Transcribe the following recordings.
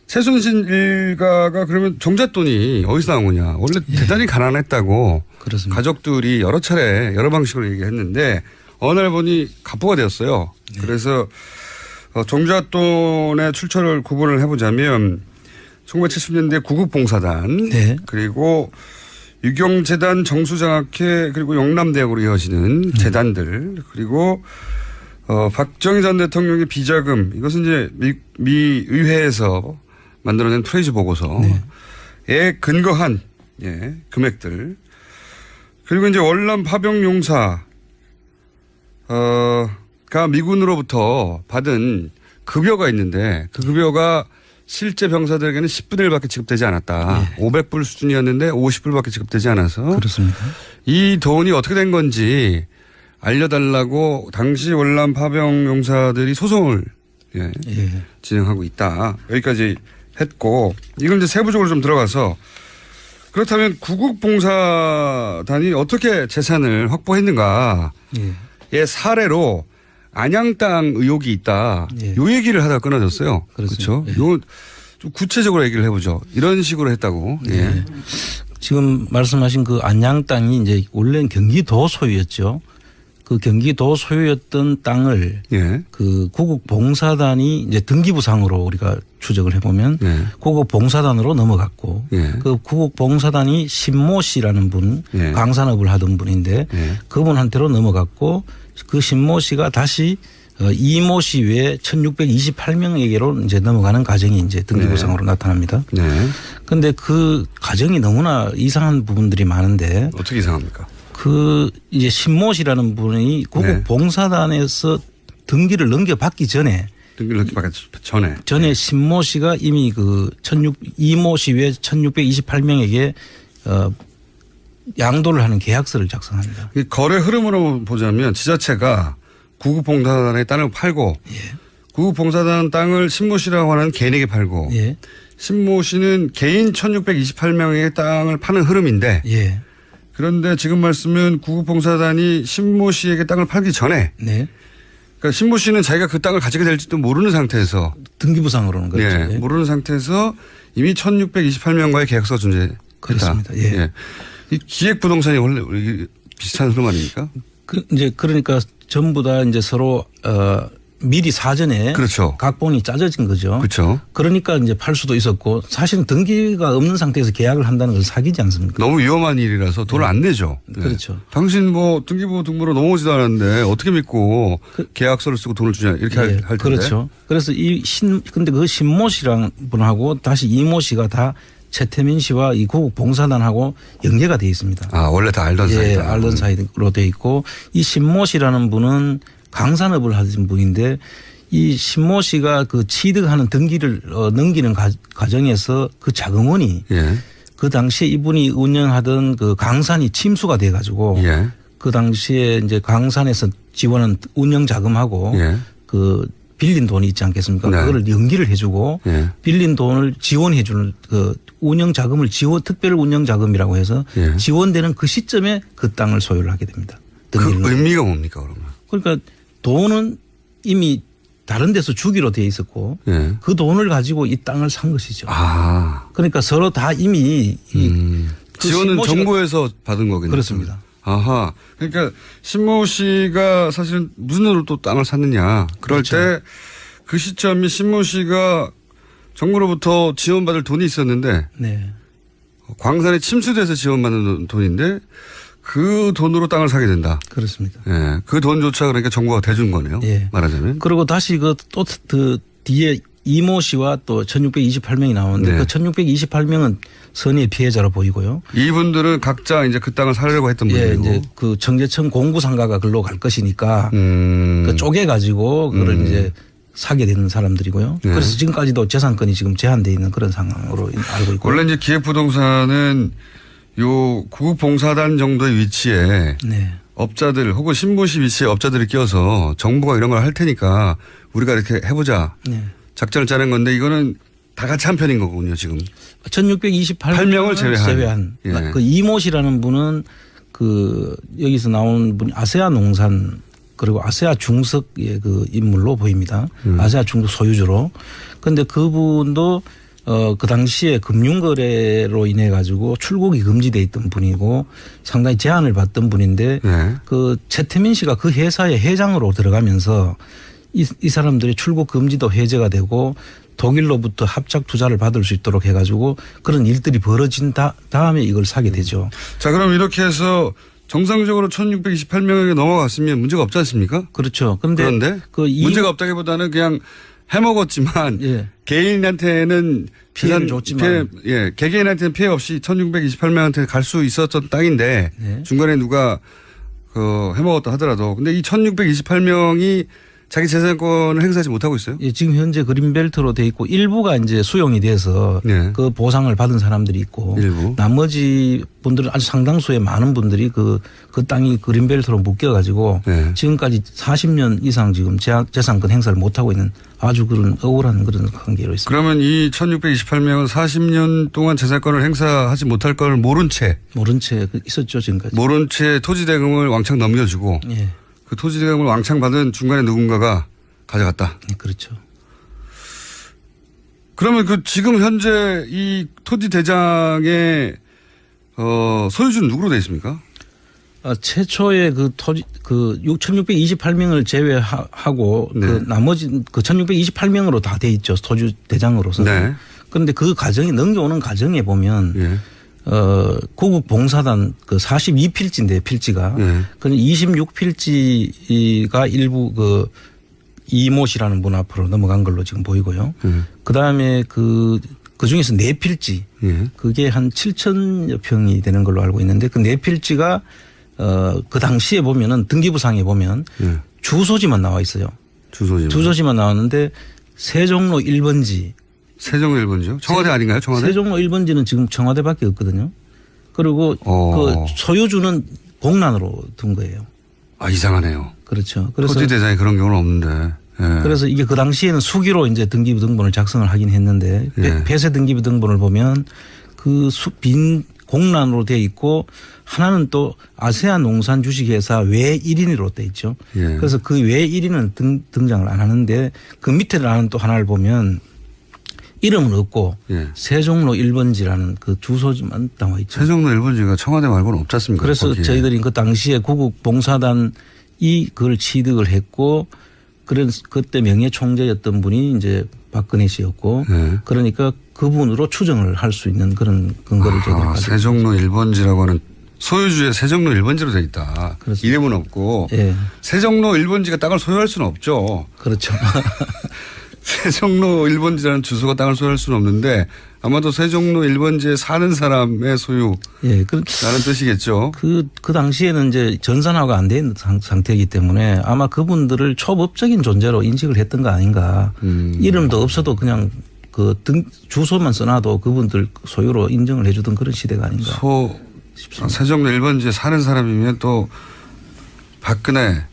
최순실 일가가 그러면 종잣돈이 어디서 나온 거냐. 원래 대단히 가난했다고 그렇습니다. 가족들이 여러 차례 여러 방식으로 얘기했는데 어느 날 보니 갑부가 되었어요. 그래서 종잣돈의 출처를 구분을 해보자면 1970년대 구국봉사단 그리고 유경재단 정수장학회 그리고 영남대학으로 이어지는 재단들 그리고 박정희 전 대통령의 비자금 이것은 이제 미 의회에서 만들어낸 프레이즈 보고서에 근거한 금액들 그리고 이제 월남 파병 용사가 미군으로부터 받은 급여가 있는데 그 급여가 실제 병사들에게는 10분의 1밖에 지급되지 않았다. 500불 수준이었는데 50불밖에 지급되지 않아서 그렇습니다. 이 돈이 어떻게 된 건지 알려달라고 당시 월남 파병 용사들이 소송을 진행하고 있다. 여기까지 했고 이건 이제 세부적으로 좀 들어가서 그렇다면 구국봉사단이 어떻게 재산을 확보했는가의 사례로 안양 땅 의혹이 있다. 요 얘기를 하다가 끊어졌어요. 그렇죠. 요 좀 구체적으로 얘기를 해보죠. 이런 식으로 했다고. 지금 말씀하신 그 안양 땅이 이제 원래는 경기도 소유였죠. 그 경기도 소유였던 땅을 그 구국봉사단이 이제 등기부상으로 우리가 추적을 해보면 구국봉사단으로 넘어갔고 그 구국봉사단이 신모 씨라는 분 광산업을 하던 분인데 그분한테로 넘어갔고 그 신모 씨가 다시 이모 씨 외에 1628명에게로 이제 넘어가는 과정이 이제 등기부상으로 나타납니다. 그런데 그 과정이 너무나 이상한 부분들이 많은데 어떻게 이상합니까? 그 이제 신모 씨라는 분이 구국봉사단에서 등기를 넘겨받기 전에 전에 신모 씨가 이미 그 이모 씨 외 1628명에게 양도를 하는 계약서를 작성합니다. 거래 흐름으로 보자면 지자체가 구국봉사단의 땅을 팔고 구국봉사단 땅을 신모 씨라고 하는 개인에게 팔고 신모 씨는 개인 1628명의 땅을 파는 흐름인데 그런데 지금 말씀은 구국봉사단이 신모 씨에게 땅을 팔기 전에 그러니까 신모 씨는 자기가 그 땅을 가지게 될지도 모르는 상태에서 등기부상으로는 그렇죠. 모르는 상태에서 이미 1628명과의 계약서가 존재했다. 그렇습니다. 이 기획부동산이 원래 비슷한 흐름 아닙니까? 이제 그러니까 전부 다 이제 서로 미리 사전에 각본이 짜져진 거죠. 그렇죠. 그러니까 이제 팔 수도 있었고 사실은 등기가 없는 상태에서 계약을 한다는 건 사기지 않습니까? 너무 위험한 일이라서 돈을 안 내죠. 그렇죠. 당신 뭐 등기부 등본으로 넘어오지도 않았는데 어떻게 믿고 계약서를 쓰고 돈을 주냐 이렇게 할 텐데. 그렇죠. 그래서 근데 그 신모 씨랑 분하고 다시 이모 씨가 다 최태민 씨와 이 구국봉사단하고 연계가 되어 있습니다. 아, 원래 다 알던 사이다. 알던 사이로 되어 있고 이 신모 씨라는 분은 강산업을 하신 분인데 이 신모 씨가 그 취득하는 등기를 넘기는 과정에서 그 자금원이 그 당시에 이분이 운영하던 그 강산이 침수가 돼 가지고 그 당시에 이제 강산에서 지원한 운영 자금하고 그 빌린 돈이 있지 않겠습니까? 그거를 연기를 해주고 빌린 돈을 지원해 주는 그 운영 자금을 특별 운영 자금이라고 해서 지원되는 그 시점에 그 땅을 소유를 하게 됩니다. 그 의미가 뭡니까 그러면? 그러니까 돈은 이미 다른 데서 주기로 되어 있었고 그 돈을 가지고 이 땅을 산 것이죠. 그러니까 서로 다 이미 그 지원은 정부에서 받은 거겠네요. 그렇습니다. 아하. 그러니까 신모 씨가 사실은 무슨 돈으로 또 땅을 샀느냐. 그럴 때 그 시점이 신모 씨가 정부로부터 지원받을 돈이 있었는데 광산에 침수돼서 지원받는 돈인데 그 돈으로 땅을 사게 된다. 그렇습니다. 그 돈조차 그러니까 정부가 대준 거네요. 말하자면. 그리고 다시 그 뒤에 이모 씨와 또 1628명이 나오는데 그 1628명은 선의의 피해자로 보이고요. 이분들은 각자 이제 그 땅을 사려고 했던 분들이고. 이제 그 청계천 공구상가가 글로 갈 것이니까 그 쪼개가지고 그걸 이제 사게 되는 사람들이고요. 그래서 지금까지도 재산권이 지금 제한되어 있는 그런 상황으로 알고 있고. 원래 이제 기획부동산은 요 구국봉사단 정도의 위치에 업자들 혹은 신모씨 위치에 업자들이 끼어서 정부가 이런 걸 할 테니까 우리가 이렇게 해보자. 작전을 짜는 건데 이거는 다 같이 한 편인 거군요 지금. 1628명을 제외한. 그 이모 씨라는 분은 그 여기서 나온 분이 아세아 농산 그리고 아세아 중석의 그 인물로 보입니다. 아세아 중석 소유주로. 그런데 그분도 그 당시에 금융거래로 인해 가지고 출국이 금지돼 있던 분이고 상당히 제한을 받던 분인데 네. 그 최태민 씨가 그 회사의 회장으로 들어가면서 이 사람들이 출국 금지도 해제가 되고 독일로부터 합작 투자를 받을 수 있도록 해가지고 그런 일들이 벌어진 다음에 이걸 사게 되죠. 자, 그럼 이렇게 해서 정상적으로 1628명에게 넘어갔으면 문제가 없지 않습니까? 그렇죠. 그런데 문제가 없다기보다는 그냥 해먹었지만 예. 개인한테는 피해를 줬지만 개개인한테는 피해 없이 1628명한테 갈 수 있었던 땅인데 네. 중간에 누가 해먹었다 하더라도 근데 이 1628명이 자기 재산권을 행사하지 못하고 있어요? 예, 지금 현재 그린벨트로 돼 있고 일부가 이제 수용이 돼서 네. 그 보상을 받은 사람들이 있고 일부. 나머지 분들은 아주 상당수의 많은 분들이 그 땅이 그린벨트로 묶여가지고 네. 지금까지 40년 이상 지금 재산권 행사를 못하고 있는 아주 그런 억울한 그런 관계로 있습니다. 그러면 이 1628명은 40년 동안 재산권을 행사하지 못할 걸 모른 채 있었죠 지금까지. 모른 채 토지 대금을 왕창 넘겨주고 예. 그 토지 대금을 왕창 받은 중간에 누군가가 가져갔다. 네, 그렇죠. 그러면 그 지금 현재 이 토지 대장의 소유주는 누구로 되어 있습니까? 최초의 그 토지 1628명을 제외하고 네. 그 나머지 1628명으로 다 돼 있죠. 토지 대장으로서. 네. 그런데 그 과정이 넘겨오는 과정에 보면 예. 고국 봉사단 그 42필지인데 필지가 예. 그 26필지가 일부 그 이모씨라는 분 앞으로 넘어간 걸로 지금 보이고요. 그 다음에 그 중에서 4필지 예. 그게 한 7,000여 평이 되는 걸로 알고 있는데 그 4필지가 그 당시에 보면은 등기부상에 보면 예. 주소지만 나와 있어요. 주소지만 나왔는데 세종로 1번지. 세종로 1번지요? 청와대 아닌가요? 청와대? 세종로 1번지는 지금 청와대밖에 없거든요. 그리고 그 소유주는 공란으로 둔 거예요. 아, 이상하네요. 그렇죠. 그래서 토지 대장에 그런 경우는 없는데. 예. 그래서 이게 그 당시에는 수기로 이제 등기부 등본을 작성을 하긴 했는데 예. 폐쇄 등기부 등본을 보면 그 빈 공란으로 돼 있고 하나는 또 아세안 농산 주식회사 외 1인으로 돼 있죠. 예. 그래서 그 외 1인은 등장을 안 하는데 그 밑에 나는 또 하나를 보면 이름은 없고 예. 세종로 1번지라는 그 주소지만 나와 있죠. 세종로 1번지가 청와대 말고는 없지 않습니까? 그래서 거기에. 저희들이 그 당시에 구국봉사단이 그걸 취득을 했고 그때 명예총재였던 분이 이제 박근혜 씨였고 네. 그러니까 그분으로 추정을 할 수 있는 그런 근거를 저희들이 가지고 세종로 1번지라고 하는 소유주의 세종로 1번지로 돼 있다. 그렇습니다. 이름은 없고 예. 세종로 1번지가 땅을 소유할 수는 없죠. 그렇죠. 세종로 1번지라는 주소가 땅을 소유할 수는 없는데 아마도 세종로 1번지에 사는 사람의 소유라는 예. 뜻이겠죠. 그 당시에는 이제 전산화가 안 된 상태이기 때문에 아마 그분들을 초법적인 존재로 인식을 했던 거 아닌가. 이름도 없어도 그냥 그 주소만 써놔도 그분들 소유로 인정을 해주던 그런 시대가 아닌가. 세종로 1번지에 사는 사람이면 또 박근혜,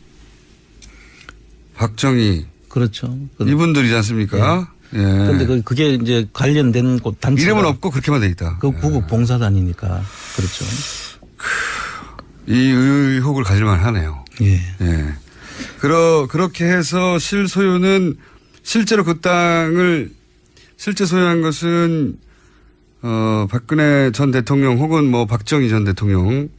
박정희. 그렇죠. 이분들이지 않습니까? 예. 그런데 그게 이제 관련된 곳 단체가 이름은 없고 그렇게만 돼 있다. 그 구국 봉사단이니까 그렇죠. 이 의혹을 가질만 하네요. 예. 예. 그렇게 해서 실소유는 실제로 그 땅을 실제 소유한 것은 박근혜 전 대통령 혹은 뭐 박정희 전 대통령이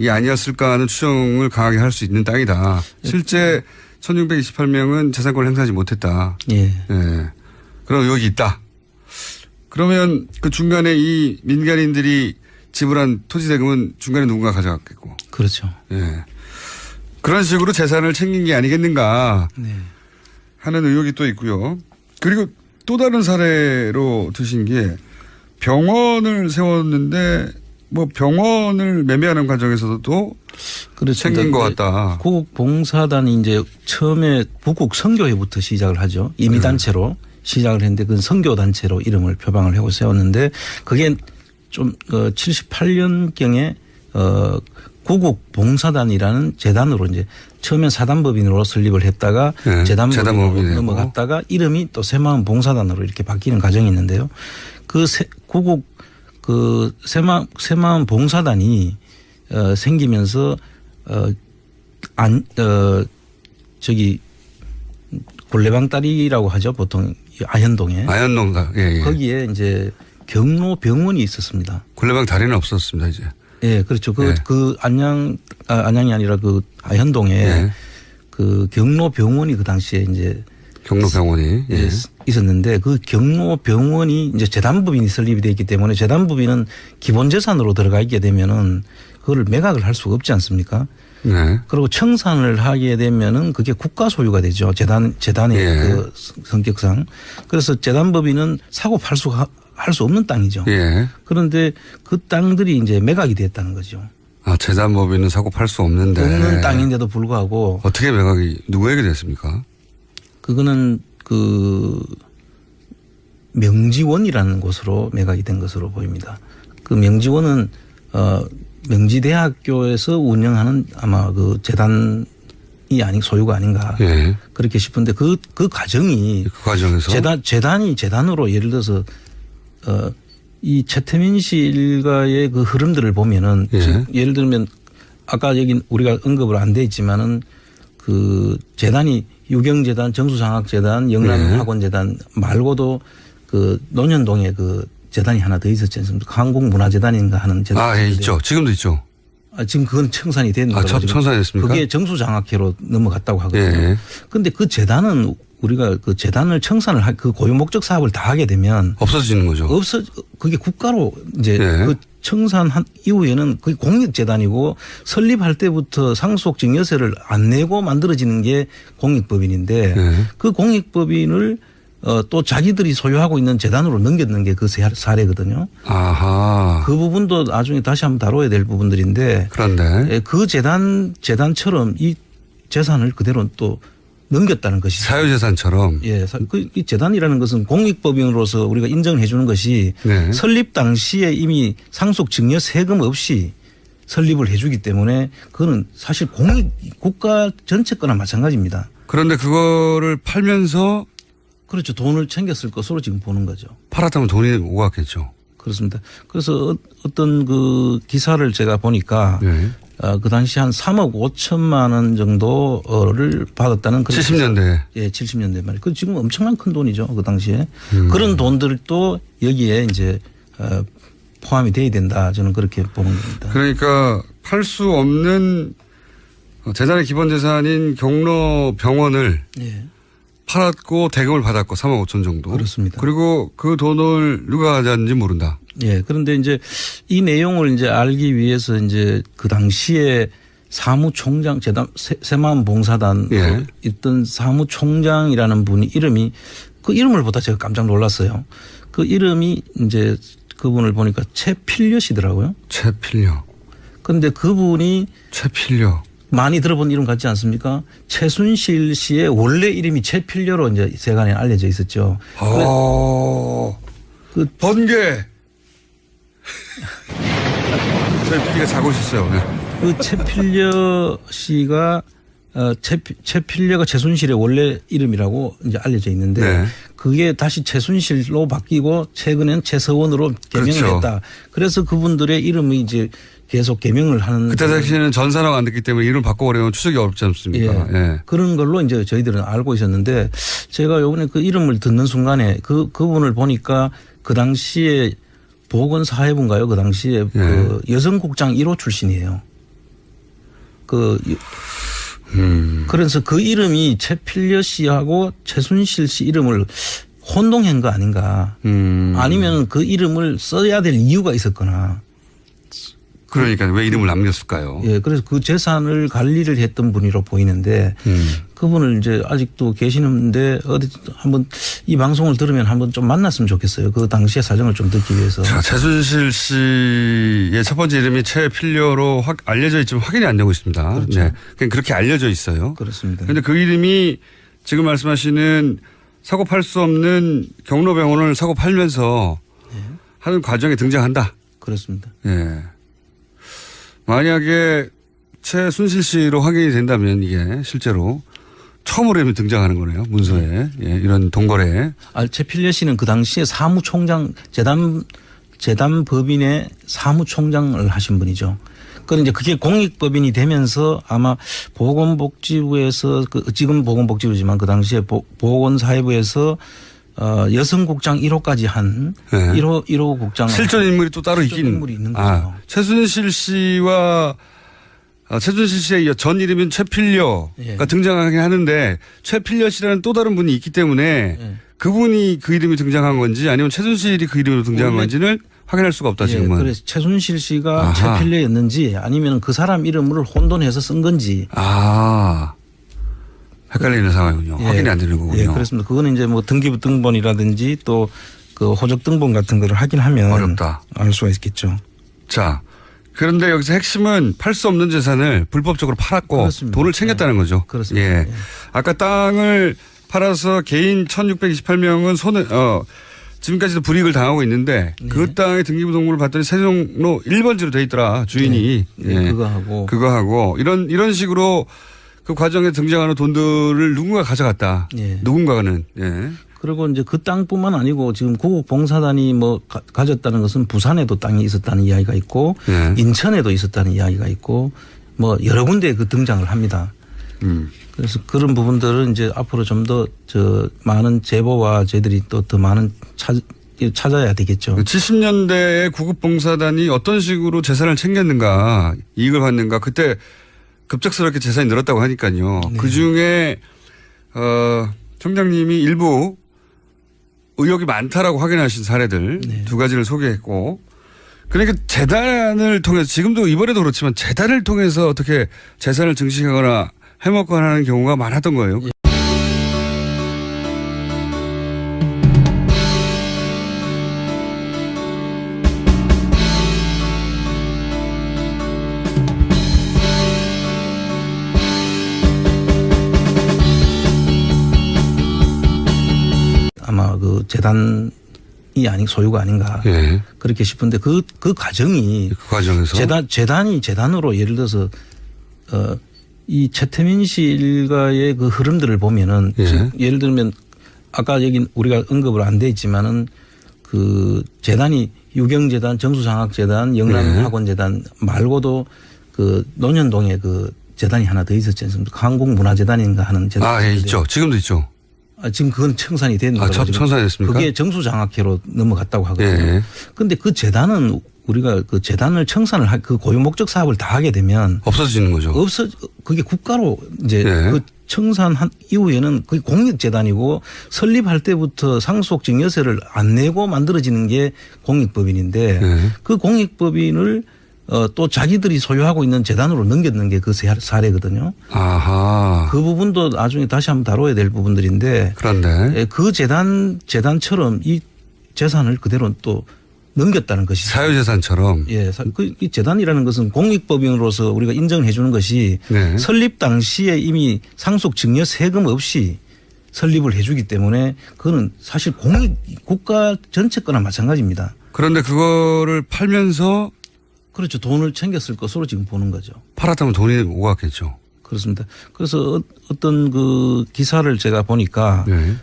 아니었을까 하는 추정을 강하게 할 수 있는 땅이다. 실제 1628명은 재산권을 행사하지 못했다. 예. 예. 그럼 여기 있다. 그러면 그 중간에 이 민간인들이 지불한 토지 대금은 중간에 누군가 가져갔겠고. 그렇죠. 예. 그런 식으로 재산을 챙긴 게 아니겠는가 네. 하는 의혹이 또 있고요. 그리고 또 다른 사례로 드신 게 병원을 세웠는데 뭐 병원을 매매하는 과정에서도 그렇죠. 챙긴 것 같다. 구국 봉사단이 이제 처음에 북국 선교회부터 시작을 하죠. 임의단체로 시작을 했는데 그건 선교단체로 이름을 표방을 하고 세웠는데 그게 좀 78년경에 구국 봉사단이라는 재단으로 이제 처음엔 사단법인으로 설립을 했다가 네, 재단법인으로 넘어갔다가 이름이 또 새마을 봉사단으로 이렇게 바뀌는 과정이 있는데요. 구국 새마을 봉사단이 생기면서 골레방다리라고 하죠. 보통 아현동에. 아현동가. 예, 예. 거기에 이제 경로병원이 있었습니다. 굴레방 다리는 없었습니다, 이제. 예, 그렇죠. 예. 그 안양이 아니라 그 아현동에 예. 그 경로병원이 그 당시에 이제 경로병원이. 예. 있었는데 그 경로병원이 이제 재단법인이 설립이 되어 있기 때문에 재단법인은 기본 재산으로 들어가 있게 되면은 그거를 매각을 할 수가 없지 않습니까? 네. 그리고 청산을 하게 되면은 그게 국가 소유가 되죠. 재단의 예. 그 성격상. 그래서 재단법인은 사고 팔수가 할 수 없는 땅이죠. 예. 그런데 그 땅들이 이제 매각이 됐다는 거죠. 아, 재단법인은 사고 팔 수 없는데. 없는 땅인데도 불구하고 어떻게 매각이 누구에게 됐습니까? 그거는 그 명지원이라는 곳으로 매각이 된 것으로 보입니다. 그 명지원은 명지대학교에서 운영하는 아마 그 재단이 소유가 아닌가. 예. 그렇게 싶은데 그 과정이 그 과정에서 재단으로 예를 들어서 이 최태민 씨 일가의 그 흐름들을 보면은 예. 예를 들면 아까 여기 우리가 언급을 안 돼 있지만은 그 재단이 유경재단, 정수장학재단, 영남학원재단 말고도 그 논현동에 그 재단이 하나 더 있었지 않습니까? 한국문화재단인가 하는 재단이. 아, 예, 있죠. 지금도 있죠. 지금 그건 청산이 된 거죠. 청산이 됐습니까? 그게 정수장학회로 넘어갔다고 하거든요. 예. 그런데 그 재단은 우리가 그 재단을 청산을 그 고유 목적 사업을 다 하게 되면 없어지는 거죠. 그게 국가로 이제 예. 그 청산한 이후에는 그게 공익재단이고 설립할 때부터 상속 증여세를 안 내고 만들어지는 게 공익법인인데 예. 그 공익법인을 또 자기들이 소유하고 있는 재단으로 넘겼는 게 그 사례거든요. 아하. 그 부분도 나중에 다시 한번 다뤄야 될 부분들인데 그런데 그 재단처럼 이 재산을 그대로 또 넘겼다는 것이죠. 사유재산처럼. 예, 이 재단이라는 것은 공익법인으로서 우리가 인정을 해 주는 것이 네. 설립 당시에 이미 상속 증여 세금 없이 설립을 해 주기 때문에 그거는 사실 국가 전체 거나 마찬가지입니다. 그런데 그거를 팔면서 그렇죠. 돈을 챙겼을 것으로 지금 보는 거죠. 팔았다면 돈이 오갔겠죠. 그렇습니다. 그래서 어떤 그 기사를 제가 보니까 네. 그 당시 한 3억 5천만 원 정도를 받았다는 그런 70년대. 예, 70년대 말이에요. 그 지금 엄청난 큰 돈이죠. 그 당시에. 그런 돈들도 여기에 이제 포함이 돼야 된다. 저는 그렇게 보는 겁니다. 그러니까 팔 수 없는 재단의 기본 재산인 경로병원을 예. 팔았고 대금을 받았고 3억 5천 정도. 그렇습니다. 그리고 그 돈을 누가 가져왔는지 모른다. 예. 그런데 이제 이 내용을 이제 알기 위해서 이제 그 당시에 사무총장 재단 새마음 봉사단 예. 있던 사무총장이라는 분이 이름이 그 이름을 보다 제가 깜짝 놀랐어요. 그 이름이 이제 그분을 보니까 최필려시더라고요. 최필려. 그런데 그분이 최필려. 많이 들어본 이름 같지 않습니까? 최순실 씨의 원래 이름이 최필려로 이제 세간에 알려져 있었죠. 그 번개. 저희 PD가 자고 있었어요. 네. 그 최필려 씨가 최필려가 최순실의 원래 이름이라고 이제 알려져 있는데 네. 그게 다시 최순실로 바뀌고 최근엔 최서원으로 개명을 그렇죠. 했다. 그래서 그분들의 이름이 이제 계속 개명을 하는. 그때 당시에는 전산화가 안 됐기 때문에 이름 바꿔버리면 추적이 어렵지 않습니까? 예. 예. 그런 걸로 이제 저희들은 알고 있었는데 제가 요번에 그 이름을 듣는 순간에 그분을 보니까 그 당시에 보건사회부인가요? 그 당시에 그 여성국장 1호 출신이에요. 그래서 그 이름이 최필려 씨하고 최순실 씨 이름을 혼동한 거 아닌가. 아니면 그 이름을 써야 될 이유가 있었거나. 그러니까 왜 이름을 남겼을까요? 예, 그래서 그 재산을 관리를 했던 분이로 보이는데 그분을 이제 아직도 계시는데 어디 한번 이 방송을 들으면 한번 좀 만났으면 좋겠어요. 그 당시의 사정을 좀 듣기 위해서. 자, 최순실 씨의 첫 번째 이름이 최필려로 알려져 있지만 확인이 안 되고 있습니다. 그렇죠. 네. 그냥 그렇게 알려져 있어요. 그렇습니다. 그런데 그 이름이 지금 말씀하시는 사고 팔 수 없는 경로병원을 사고 팔면서 하는 과정에 등장한다. 그렇습니다. 예. 만약에 최순실 씨로 확인이 된다면 이게 실제로 처음으로 이름이 등장하는 거네요. 문서에. 예, 이런 동거래에. 최필려 씨는 그 당시에 사무총장 재단 법인의 사무총장을 하신 분이죠. 그런데 이제 그게 공익법인이 되면서 아마 보건복지부에서 지금 보건복지부지만 그 당시에 보건사회부에서 여성국장 1호까지 한 네. 1호 국장 실존 인물이 또 따로 실존 있긴. 인물이 있는 거죠. 최순실 씨와 최순실 씨의 전 이름은 최필려가 예. 등장하긴 하는데 최필려 씨라는 또 다른 분이 있기 때문에 예. 그분이 그 이름이 등장한 건지 아니면 최순실이 그 이름으로 등장한 건지는 확인할 수가 없다 지금은. 그래서 최순실 씨가 아하. 최필려였는지 아니면 그 사람 이름을 혼돈해서 쓴 건지. 헷갈리는 상황이군요. 확인이 안 되는 거군요. 예, 그렇습니다. 그거는 이제 뭐 등기부 등본이라든지 또 그 호적 등본 같은 거를 확인하면 어렵다. 알 수가 있겠죠. 자, 그런데 여기서 핵심은 팔 수 없는 재산을 불법적으로 팔았고 그렇습니다. 돈을 챙겼다는 거죠. 그렇습니다. 예. 예. 아까 땅을 팔아서 개인 1628명은 지금까지도 불이익을 당하고 있는데 그 땅의 등기부 등본을 봤더니 세종로 1번지로 돼 있더라. 주인이. 네. 예. 그거 하고 이런 식으로 그 과정에 등장하는 돈들을 누군가 가져갔다. 예. 누군가는. 예. 그리고 이제 그 땅뿐만 아니고 지금 구국봉사단이 뭐 가졌다는 것은 부산에도 땅이 있었다는 이야기가 있고 예. 인천에도 있었다는 이야기가 있고 뭐 여러 군데에 그 등장을 합니다. 그래서 그런 부분들은 이제 앞으로 좀 더 많은 제보와 저희들이 또 더 많은 찾아야 되겠죠. 70년대에 구급봉사단이 어떤 식으로 재산을 챙겼는가, 이익을 받는가, 그때 급작스럽게 재산이 늘었다고 하니까요. 네. 그 중에 청장님이 일부 의혹이 많다라고 확인하신 사례들 네. 두 가지를 소개했고, 그러니까 재단을 통해서 지금도 이번에도 그렇지만 재단을 통해서 어떻게 재산을 증식하거나 해먹거나 하는 경우가 많았던 거예요. 예. 아마 그 재단이 소유가 아닌가 예. 그렇게 싶은데 그 과정이 그 과정에서 재단이 재단으로 예를 들어서 이 최태민 씨 일가의 그 흐름들을 보면은 예. 예를 들면 아까 여기 우리가 언급을 안 돼 있지만은 그 재단이 유경재단, 정수장학재단, 영남학원재단 말고도 그 논현동에 그 재단이 하나 더 있었지 않습니까? 한국문화재단인가 하는 재단. 예, 있죠. 지금도 있죠. 지금 그건 청산이 된 거죠. 청산이 됐습니까? 그게 정수장학회로 넘어갔다고 하거든요. 그런데 그 재단은 우리가 그 재단을 청산을 그 고유 목적 사업을 다 하게 되면 없어지는 거죠. 그게 국가로 이제 예. 그 청산한 이후에는 그게 공익재단이고 설립할 때부터 상속증여세를 안 내고 만들어지는 게 공익법인인데 예. 그 공익법인을 또 자기들이 소유하고 있는 재단으로 넘겼는 게 그 사례거든요. 아하. 그 부분도 나중에 다시 한번 다뤄야 될 부분들인데. 그런데. 그 재단처럼 이 재산을 그대로 또 넘겼다는 것이죠. 사유재산처럼. 예. 이 재단이라는 것은 공익법인으로서 우리가 인정해 주는 것이 네. 설립 당시에 이미 상속 증여 세금 없이 설립을 해 주기 때문에 그거는 사실 국가 전체 거나 마찬가지입니다. 그런데 그거를 팔면서 그렇죠. 돈을 챙겼을 것으로 지금 보는 거죠. 팔았다면 돈이 오갔겠죠. 그렇습니다. 그래서 어떤 그 기사를 제가 보니까 네.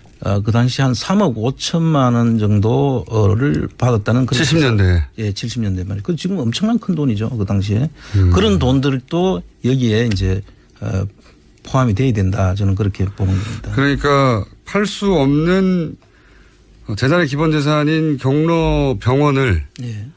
그 당시 한 3억 5천만 원 정도를 받았다는 그런 70년대. 예, 70년대 말이에요. 그 지금 엄청난 큰 돈이죠. 그 당시에. 그런 돈들도 여기에 이제 포함이 돼야 된다. 저는 그렇게 보는 겁니다. 그러니까 팔 수 없는 재단의 기본 재산인 경로병원을 예.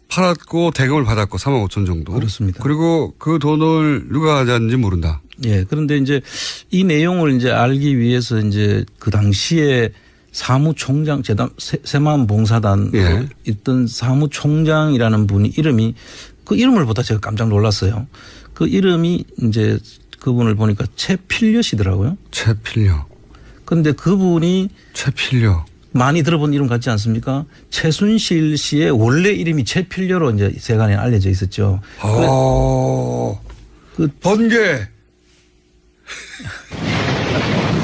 팔았고 대금을 받았고 3억 5천 정도. 그렇습니다. 그리고 그 돈을 누가 가져왔는지 모른다. 예. 그런데 이제 이 내용을 이제 알기 위해서 이제 그 당시에 사무총장 재단 새마음봉사단 예. 있던 사무총장이라는 분이 그 이름을 보다 제가 깜짝 놀랐어요. 그 이름이 이제 그분을 보니까 최필려 씨더라고요. 최필려. 그런데 그분이 최필려. 많이 들어본 이름 같지 않습니까? 최순실 씨의 원래 이름이 최필려로 이제 세간에 알려져 있었죠. 그 번개.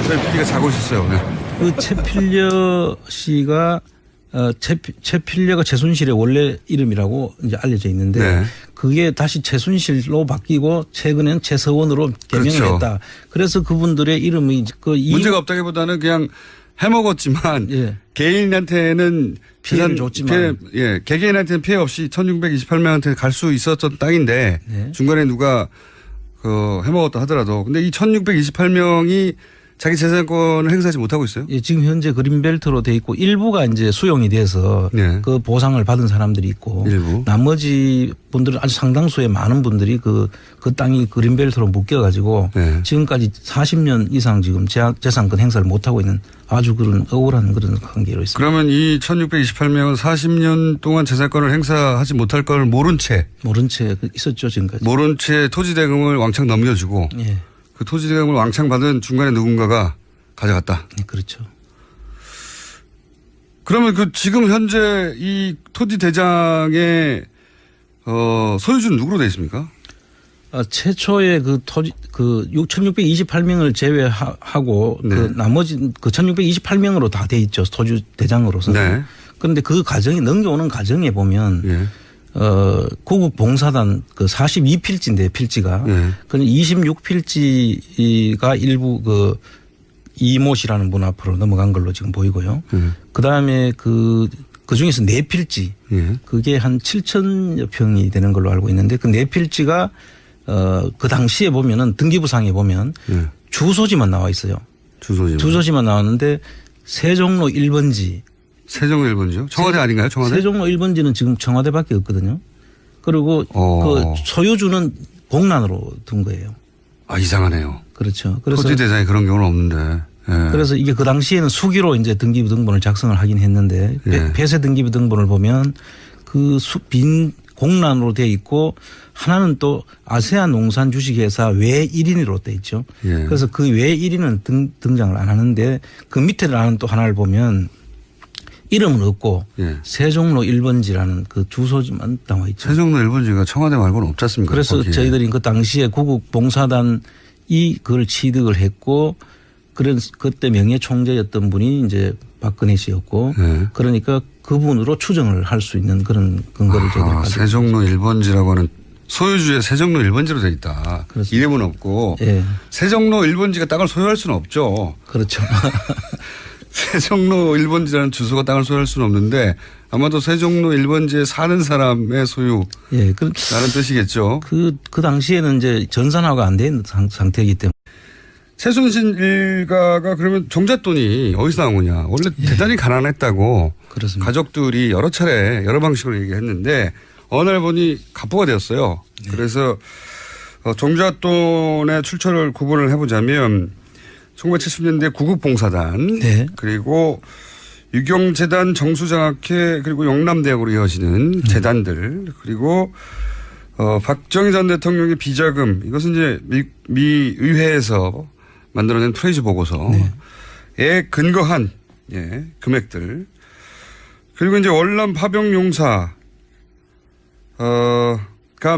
저희 PD가 자고 있었어요. 네. 그 최필려 씨가 최필려가 최순실의 원래 이름이라고 이제 알려져 있는데 네. 그게 다시 최순실로 바뀌고 최근엔 최서원으로 개명을 그렇죠. 했다. 그래서 그분들의 이름이 문제가 없다기보다는 그냥 해먹었지만 예. 개인한테는 피해를 줬지만 개개인한테는 피해 없이 1628명한테 갈 수 있었던 땅인데 네. 중간에 누가 해먹었다 하더라도 근데 이 1628명이 자기 재산권을 행사하지 못하고 있어요? 예, 지금 현재 그린벨트로 돼 있고 일부가 이제 수용이 돼서 네. 그 보상을 받은 사람들이 있고 일부. 나머지 분들은 아주 상당수의 많은 분들이 그 땅이 그린벨트로 묶여가지고 네. 지금까지 40년 이상 지금 재산권 행사를 못하고 있는 아주 그런 억울한 그런 관계로 있습니다. 그러면 이 1628명은 40년 동안 재산권을 행사하지 못할 걸 모른 채 있었죠 지금까지. 모른 채 토지 대금을 왕창 넘겨주고 예. 그 토지 대금을 왕창 받은 중간에 누군가가 가져갔다. 네, 그렇죠. 그러면 그 지금 현재 이 토지 대장의 소유주는 누구로 되어 있습니까? 최초의 그 토지 1628명을 제외하고 네. 그 나머지 그 1628명으로 다 돼 있죠. 토지 대장으로서. 네. 그런데 그 과정이 넘겨오는 과정에 보면 예. 구국봉사단 그 42필지인데 필지가 예. 그 26필지가 일부 그 이모 씨라는 분 앞으로 넘어간 걸로 지금 보이고요. 그 다음에 그 중에서 4필지 예. 그게 한 7,000여 평이 되는 걸로 알고 있는데 그 4필지가 그 당시에 보면은 등기부상에 보면 예. 주소지만 나와 있어요. 주소지만 나왔는데 세종로 1번지. 세종로 1번지요? 청와대 아닌가요? 청와대? 세종로 1번지는 지금 청와대밖에 없거든요. 그리고 그 소유주는 공란으로 둔 거예요. 아, 이상하네요. 그렇죠. 그래서 토지 대장에 그런 경우는 없는데. 예. 그래서 이게 그 당시에는 수기로 이제 등기부 등본을 작성을 하긴 했는데 예. 폐쇄 등기부 등본을 보면 그 빈 공란으로 돼 있고 하나는 또 아세안 농산 주식회사 외 1인으로 돼 있죠. 예. 그래서 그 외 1인은 등장을 안 하는데 그 밑에 나는 또 하나를 보면 이름은 없고 예. 세종로 1번지라는 그 주소지만 나와 있죠. 세종로 1번지가 청와대 말고는 없지 않습니까? 그래서 거기에. 저희들이 그 당시에 구국봉사단이 그걸 취득을 했고 그때 명예총재였던 분이 이제 박근혜 씨였고 네. 그러니까 그분으로 추정을 할 수 있는 그런 근거를 저희들이 가지고 세종로 1번지라고 하는 소유주의 세종로 1번지로 되어 있다. 그렇습니다. 이름은 없고 예. 세종로 1번지가 땅을 소유할 수는 없죠. 그렇죠. 세종로 1번지라는 주소가 땅을 소유할 수는 없는데 아마도 세종로 1번지에 사는 사람의 소유라는 예. 뜻이겠죠. 그 당시에는 이제 전산화가 안 된 상태이기 때문에. 최순실 일가가 그러면 종잣돈이 어디서 나온 거냐. 원래 대단히 가난했다고 그렇습니다. 가족들이 여러 차례 여러 방식으로 얘기했는데 어느 날 보니 갑부가 되었어요. 네. 그래서 종잣돈의 출처를 구분을 해보자면 1970년대 구국봉사단 네. 그리고 유경재단 정수장학회 그리고 영남대학으로 이어지는 재단들 그리고 박정희 전 대통령의 비자금 이것은 이제 미 의회에서 만들어낸 프레이즈 보고서에 근거한 금액들 그리고 이제 월남 파병용사가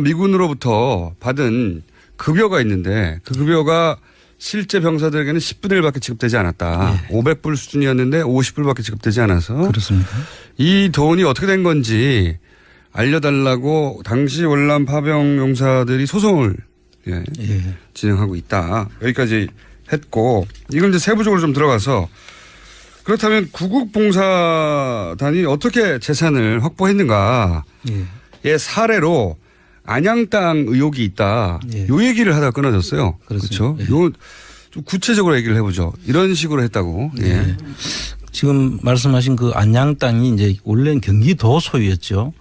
미군으로부터 받은 급여가 있는데 그 급여가 실제 병사들에게는 10분의 1밖에 지급되지 않았다. 500불 수준이었는데 50불밖에 지급되지 않아서 그렇습니다. 이 돈이 어떻게 된 건지 알려달라고 당시 월남 파병용사들이 소송을 진행하고 있다. 여기까지 했고 이걸 이제 세부적으로 좀 들어가서 그렇다면 구국봉사단이 어떻게 재산을 확보했는가의 사례로 안양 땅 의혹이 있다. 요 얘기를 하다가 끊어졌어요. 그렇죠. 요 좀 구체적으로 얘기를 해보죠. 이런 식으로 했다고. 예. 지금 말씀하신 그 안양 땅이 이제 원래는 경기도 소유였죠.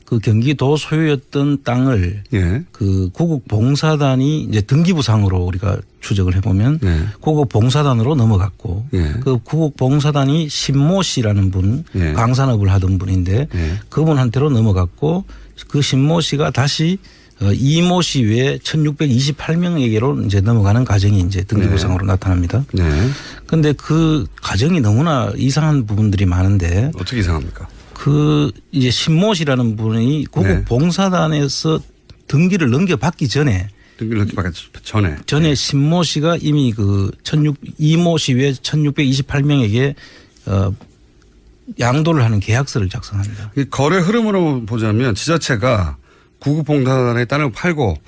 그 경기도 소유였던 땅을 그 구국봉사단이 이제 등기부상으로 우리가 추적을 해보면 구국봉사단으로 넘어갔고 그 구국봉사단이 신모 씨라는 분 광산업을 하던 분인데 그분한테로 넘어갔고 그 신모 씨가 다시 이모 씨 외에 1628명에게로 이제 넘어가는 과정이 이제 등기부상으로 나타납니다. 그런데 그 과정이 너무나 이상한 부분들이 많은데 어떻게 이상합니까? 그 이제 신모 씨라는 분이 구국봉사단에서 등기를 넘겨받기 전에 전에 신모 씨가 이미 그 이모 씨 외 1628명에게 양도를 하는 계약서를 작성합니다. 거래 흐름으로 보자면 지자체가 구국봉사단의 땅을 팔고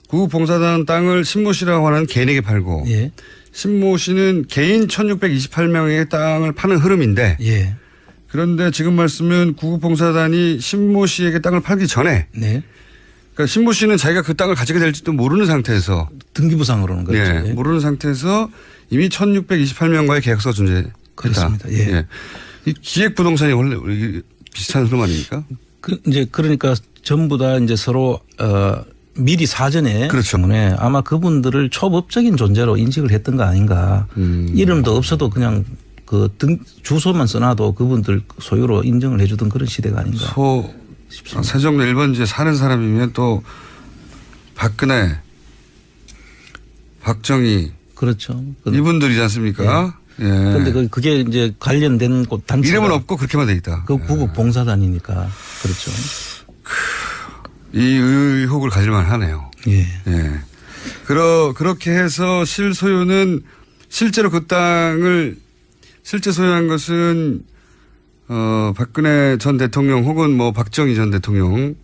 구국봉사단 땅을 신모 씨라고 하는 개인에게 팔고 신모 씨는 개인 1628명의 땅을 파는 흐름인데 그런데 지금 말씀은 구국봉사단이 신모 씨에게 땅을 팔기 전에 그러니까 신모 씨는 자기가 그 땅을 가지게 될지도 모르는 상태에서 등기부상으로는 그렇죠. 예, 모르는 상태에서 이미 1628명과의 계약서가 존재했다. 그렇습니다. 예. 예. 이 기획부동산이 원래 비슷한 흐름 아닙니까? 그러니까 전부 다 이제 서로 미리 사전에 그렇죠. 때문에 아마 그분들을 초법적인 존재로 인식을 했던 거 아닌가. 이름도 없어도 그냥 그 주소만 써놔도 그분들 소유로 인정을 해주던 그런 시대가 아닌가. 세종로 1번지에 사는 사람이면 또 박근혜, 박정희. 그렇죠. 이분들이지 않습니까? 예. 그런데 그게 이제 관련된 곳 단체가 이름은 없고 그렇게만 돼 있다. 그 구국 봉사단이니까 그렇죠. 이 의혹을 가질만 하네요. 예. 예. 그렇게 해서 실소유는 실제로 그 땅을 실제 소유한 것은 박근혜 전 대통령 혹은 뭐 박정희 전 대통령이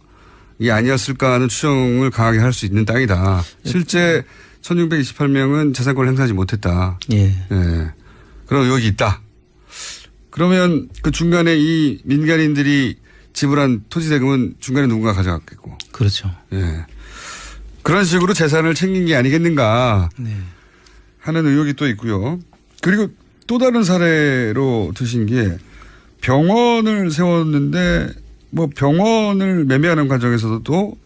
아니었을까 하는 추정을 강하게 할 수 있는 땅이다. 실제 1628명은 재산권을 행사하지 못했다. 예. 예. 그런 의혹이 있다. 그러면 그 중간에 이 민간인들이 지불한 토지 대금은 중간에 누군가 가져갔겠고. 그렇죠. 예. 그런 식으로 재산을 챙긴 게 아니겠는가 네. 하는 의혹이 또 있고요. 그리고 또 다른 사례로 드신 게 병원을 세웠는데 뭐 병원을 매매하는 과정에서도 또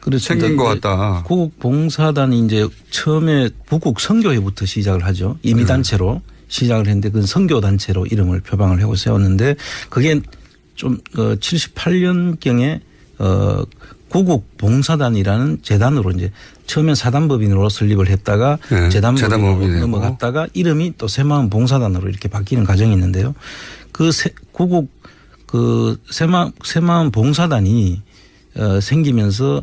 그렇죠. 챙긴 것 같다. 구국 봉사단이 이제 처음에 북국 선교회부터 시작을 하죠. 임의단체로 시작을 했는데 그건 선교단체로 이름을 표방을 하고 세웠는데 그게 좀 78년경에 구국 봉사단이라는 재단으로 이제 처음엔 사단법인으로 설립을 했다가 네, 재단법인으로 넘어갔다가 이름이 또 새마을 봉사단으로 이렇게 바뀌는 과정이 있는데요. 구국 새마을 봉사단이 생기면서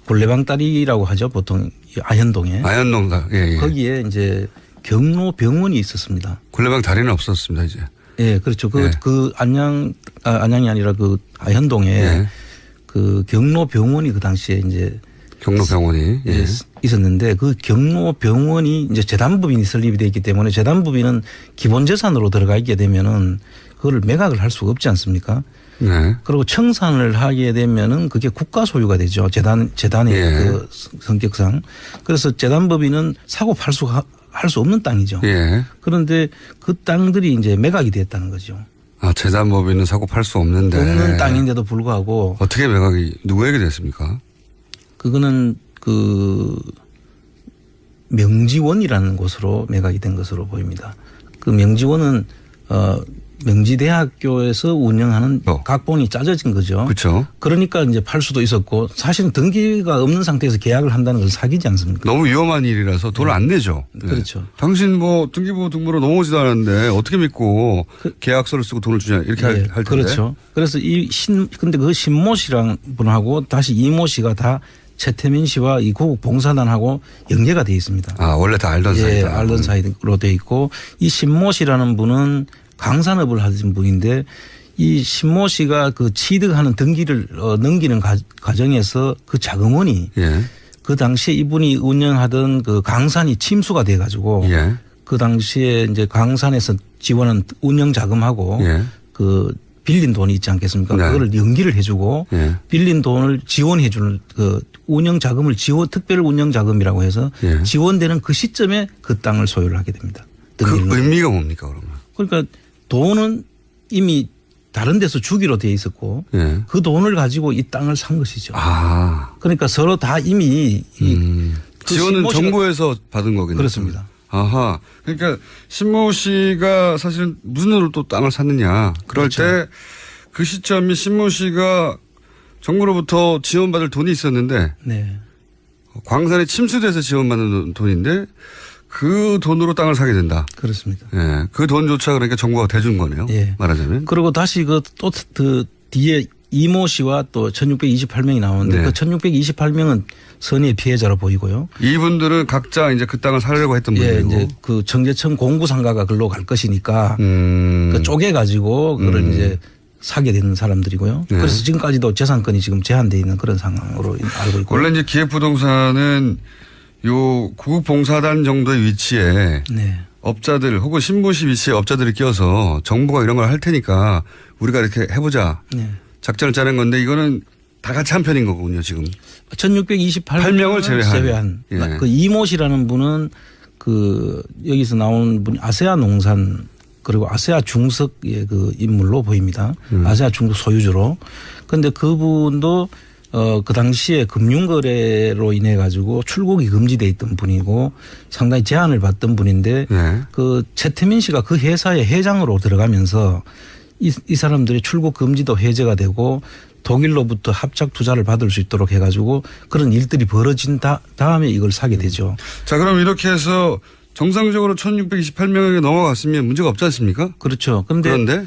골레방다리라고 하죠. 보통 아현동에. 아현동다. 예. 거기에 이제 경로병원이 있었습니다. 골레방 다리는 없었습니다, 이제. 예, 그렇죠. 예. 안양이 아니라 그 아현동에 예. 그 경로병원이 그 당시에 이제 경로병원이 예. 있었는데 그 경로병원이 이제 재단법인이 설립이 되어 있기 때문에 재단법인은 기본재산으로 들어가 있게 되면은 그걸 매각을 할 수가 없지 않습니까? 네. 그리고 청산을 하게 되면은 그게 국가 소유가 되죠. 재단의 예. 그 성격상. 그래서 재단법인은 사고 팔수가 할 수 없는 땅이죠. 예. 그런데 그 땅들이 이제 매각이 됐다는 거죠. 아, 재단법인은 사고 팔 수 없는데. 없는 땅인데도 불구하고. 어떻게 매각이 누구에게 됐습니까? 그거는 그 명지원이라는 곳으로 매각이 된 것으로 보입니다. 그 명지원은 명지대학교에서 운영하는 각본이 짜져진 거죠. 그렇죠. 그러니까 이제 팔 수도 있었고 사실은 등기가 없는 상태에서 계약을 한다는 건 사기지 않습니까? 너무 위험한 일이라서 돈을 안 내죠. 네. 그렇죠. 당신 뭐 등기부 등본으로 넘어오지도 않았는데 어떻게 믿고 계약서를 쓰고 돈을 주냐 이렇게 할 텐데. 그렇죠. 그래서 근데 그 신모 씨랑 분하고 다시 이모 씨가 다 최태민 씨와 이 구국 봉사단하고 연계가 되어 있습니다. 아, 원래 다 알던 사이다. 예, 알던 사이로 되어 있고 이 신모 씨라는 분은 강산업을 하신 분인데 이 신모 씨가 그 취득하는 등기를 넘기는 과정에서 그 자금원이 예. 그 당시에 이분이 운영하던 그 강산이 침수가 돼 가지고 예. 그 당시에 이제 강산에서 지원한 운영 자금하고 예. 그 빌린 돈이 있지 않겠습니까? 네. 그거를 연기를 해주고 예. 빌린 돈을 지원해 주는 그 운영 자금을 특별 운영 자금이라고 해서 예. 지원되는 그 시점에 그 땅을 소유를 하게 됩니다. 그 의미가 뭡니까 그러면? 그러니까 돈은 이미 다른 데서 주기로 돼 있었고 예. 그 돈을 가지고 이 땅을 산 것이죠. 아. 그러니까 서로 다 이미 그 지원은 정부에서 받은 거겠네요. 그렇습니다. 아하. 그러니까 신모 씨가 사실은 무슨 돈으로 또 땅을 샀느냐. 그럴 그렇죠. 때 그 시점이 신모 씨가 정부로부터 지원받을 돈이 있었는데 네. 광산에 침수돼서 지원받는 돈인데 그 돈으로 땅을 사게 된다. 그렇습니다. 예. 그 돈조차 그러니까 정부가 대준 거네요. 예. 말하자면. 그리고 다시 그 뒤에 이모 씨와 또 1628명이 나오는데 네. 그 1628명은 선의의 피해자로 보이고요. 이분들은 각자 이제 그 땅을 사려고 했던 예, 분이고. 이제 그 정제청 공구상가가 글로 갈 것이니까 그 쪼개가지고 그걸 이제 사게 되는 사람들이고요. 네. 그래서 지금까지도 재산권이 지금 제한되어 있는 그런 상황으로 알고 있고. 원래 이제 기획부동산은 요 구국봉사단 정도의 위치에 네. 업자들 혹은 신부시 위치의 업자들을 끼워서 정부가 이런 걸 할 테니까 우리가 이렇게 해보자. 네. 작전을 짜낸 건데 이거는 다 같이 한 편인 거군요, 지금. 1628명을 제외한. 예. 그 이모 씨라는 분은 그 여기서 나오는 분이 아세아 농산 그리고 아세아 중석의 그 인물로 보입니다. 아세아 중석 소유주로. 그런데 그분도 그 당시에 금융거래로 인해 가지고 출국이 금지돼 있던 분이고 상당히 제한을 받던 분인데 네. 그 최태민 씨가 그 회사의 회장으로 들어가면서 이 사람들이 출국 금지도 해제가 되고 독일로부터 합작 투자를 받을 수 있도록 해가지고 그런 일들이 벌어진 다음에 이걸 사게 되죠. 자, 그럼 이렇게 해서 정상적으로 1628명에게 넘어갔으면 문제가 없지 않습니까? 그렇죠. 그런데